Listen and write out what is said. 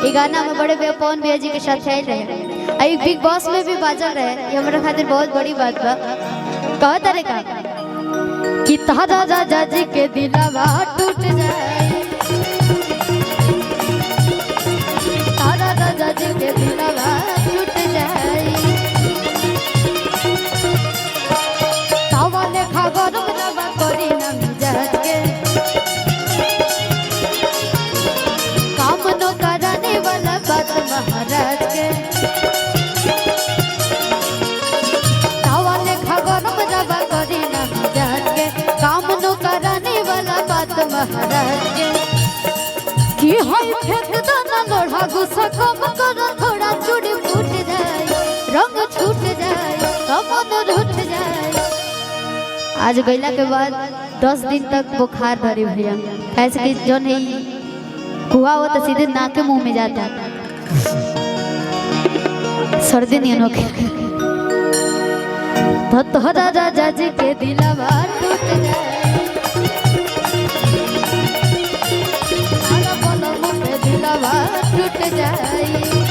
ये गाना में बड़े भैया पवन भैया जी के साथ आए रहे, आई बिग बॉस में भी बाजल रहे। ये हमारे खातिर बहुत बड़ी बात बा। कह तारे का कि तारा राजा जी के दिलवा टूट जाए, तारा राजा जी के दिलवा टूट जाए, तावा लेखा गरम रवा करी ना मिजाज के, काम नो कराने वाला बात महाराज के, तावा लेखा गरम रवा करी ना मिजाज के, काम नो कराने वाला बात महाराज के। कि हाय फेंक दाना लोढ़ा गुस्सा कम करो थोड़ा चूड़ी फूट जाए, रंग छूट जाए, कमन रूठ जाए। आज गैला के बाद 10 दिन तक बुखार धरी भैया, कैसे कि जो नहीं हुआ वो तो सीधे नाक के मुंह में जाता, सर्दी नहीं अनोखे। तो तोहरा राजा जी के दिलवा टूट जाए, तारा बोलो मुझे दिलवा टूट जाए।